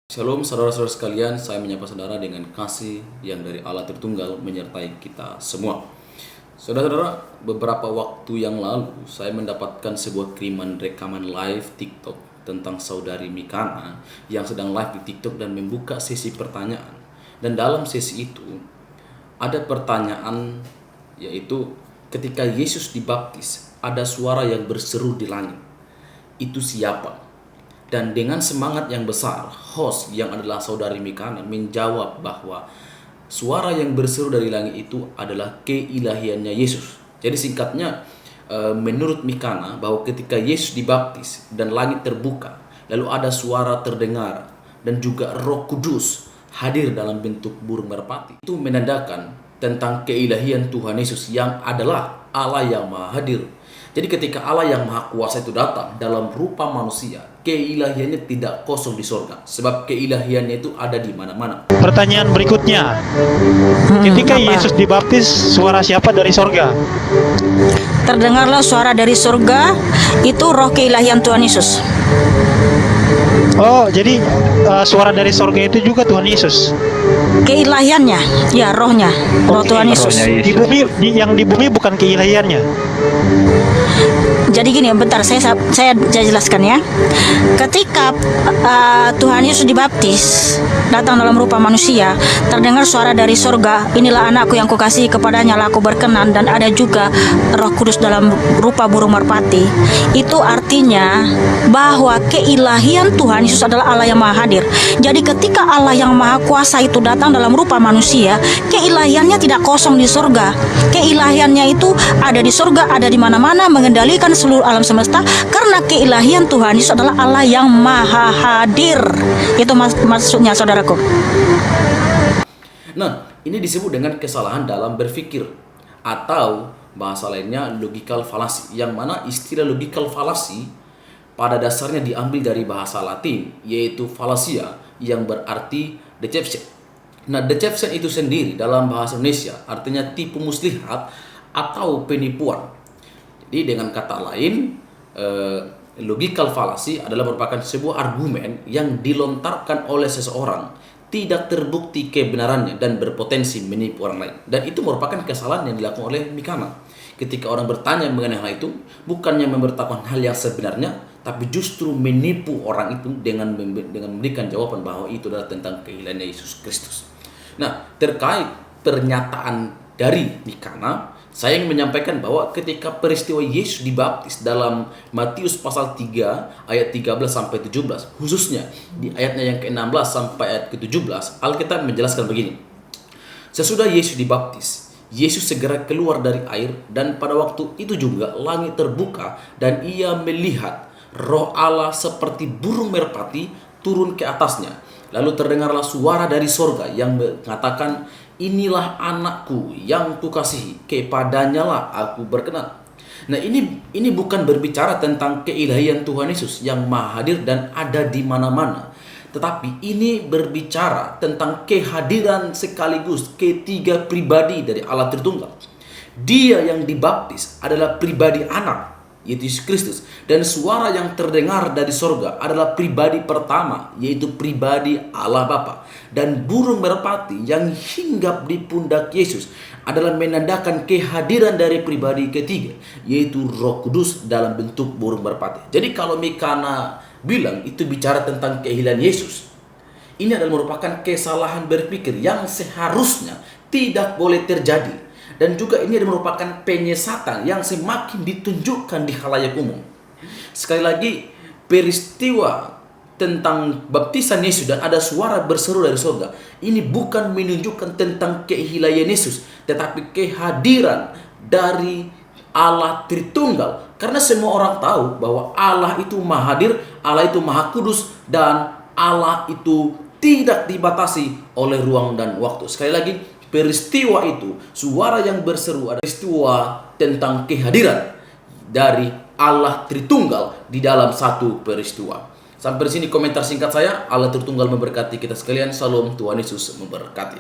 Shalom saudara-saudara sekalian, saya menyapa saudara dengan kasih yang dari Allah Tritunggal menyertai kita semua. Saudara-saudara, beberapa waktu yang lalu saya mendapatkan sebuah kiriman rekaman live TikTok tentang saudari Mikana yang sedang live di TikTok dan membuka sesi pertanyaan. Dan dalam sesi itu ada pertanyaan, yaitu ketika Yesus dibaptis ada suara yang berseru di langit. Itu siapa? Dan dengan semangat yang besar, host yang adalah saudari Mikana menjawab bahwa suara yang berseru dari langit itu adalah keilahiannya Yesus. Jadi singkatnya, menurut Mikana bahwa ketika Yesus dibaptis dan langit terbuka, lalu ada suara terdengar dan juga Roh Kudus hadir dalam bentuk burung merpati. Itu menandakan tentang keilahian Tuhan Yesus yang adalah Allah yang Maha Hadir. Jadi ketika Allah yang Maha Kuasa itu datang dalam rupa manusia, keilahiannya tidak kosong di sorga, sebab keilahiannya itu ada di mana-mana. Pertanyaan berikutnya, ketika Yesus dibaptis, suara siapa dari sorga? Terdengarlah suara dari surga, itu roh keilahian Tuhan Yesus. Oh, jadi suara dari sorga itu juga Tuhan Yesus. Keilahiannya, ya rohnya, roh Tuhan Yesus. Di bumi, yang di bumi bukan keilahiannya. Jadi gini, bentar saya jelaskan ya. Ketika Tuhan Yesus dibaptis, datang dalam rupa manusia, terdengar suara dari surga, inilah anakku yang kukasihi, kepadanya lah aku berkenan, dan ada juga Roh Kudus dalam rupa burung merpati. Itu artinya bahwa keilahian Tuhan Yesus adalah Allah yang Maha Hadir. Jadi ketika Allah yang Maha Kuasa itu datang dalam rupa manusia, keilahiannya tidak kosong di surga. Keilahiannya itu ada di surga, ada di mana-mana, mengendalikan seluruh alam semesta, karena keilahian Tuhan Yesus adalah Allah yang Maha Hadir. Itu maksudnya, saudaraku. Nah, ini disebut dengan kesalahan dalam berpikir, atau bahasa lainnya logical fallacy, yang mana istilah logical fallacy pada dasarnya diambil dari bahasa Latin, yaitu fallacia, yang berarti deception. Nah, deception itu sendiri dalam bahasa Indonesia artinya tipu muslihat atau penipuan. Jadi dengan kata lain, logical fallacy adalah merupakan sebuah argumen yang dilontarkan oleh seseorang, tidak terbukti kebenarannya dan berpotensi menipu orang lain. Dan itu merupakan kesalahan yang dilakukan oleh Mikana. Ketika orang bertanya mengenai hal itu, bukannya memberitakan hal yang sebenarnya, tapi justru menipu orang itu dengan memberikan jawaban bahwa itu adalah tentang keilahian Yesus Kristus. Nah, terkait pernyataan dari Mikana, saya ingin menyampaikan bahwa ketika peristiwa Yesus dibaptis dalam Matius pasal 3 ayat 13 sampai 17, khususnya di ayatnya yang ke-16 sampai ayat ke-17, Alkitab menjelaskan begini. Sesudah Yesus dibaptis, Yesus segera keluar dari air, dan pada waktu itu juga langit terbuka dan ia melihat Roh Allah seperti burung merpati turun ke atasnya. Lalu terdengarlah suara dari sorga yang mengatakan, inilah anakku yang kukasihi, kepadanya lah aku berkenan. Nah, ini bukan berbicara tentang keilahian Tuhan Yesus yang Maha Hadir dan ada di mana-mana, tetapi ini berbicara tentang kehadiran sekaligus ketiga pribadi dari Allah Tritunggal. Dia yang dibaptis adalah pribadi anak, yaitu Yesus Kristus, dan suara yang terdengar dari sorga adalah pribadi pertama, yaitu pribadi Allah Bapa. Dan burung merpati yang hinggap di pundak Yesus adalah menandakan kehadiran dari pribadi ketiga, yaitu Roh Kudus dalam bentuk burung merpati. Jadi kalau Mikana bilang itu bicara tentang keilahian Yesus, ini adalah merupakan kesalahan berpikir yang seharusnya tidak boleh terjadi. Dan juga ini merupakan penyesatan yang semakin ditunjukkan di khalayak umum. Sekali lagi, peristiwa tentang baptisan Yesus dan ada suara berseru dari surga, ini bukan menunjukkan tentang keilahian Yesus, tetapi kehadiran dari Allah Tritunggal. Karena semua orang tahu bahwa Allah itu Maha Hadir, Allah itu Maha Kudus, dan Allah itu tidak dibatasi oleh ruang dan waktu. Sekali lagi, peristiwa itu, suara yang berseru adalah peristiwa tentang kehadiran dari Allah Tritunggal di dalam satu peristiwa. Sampai di sini komentar singkat saya. Allah Tritunggal memberkati kita sekalian. Salam, Tuhan Yesus memberkati.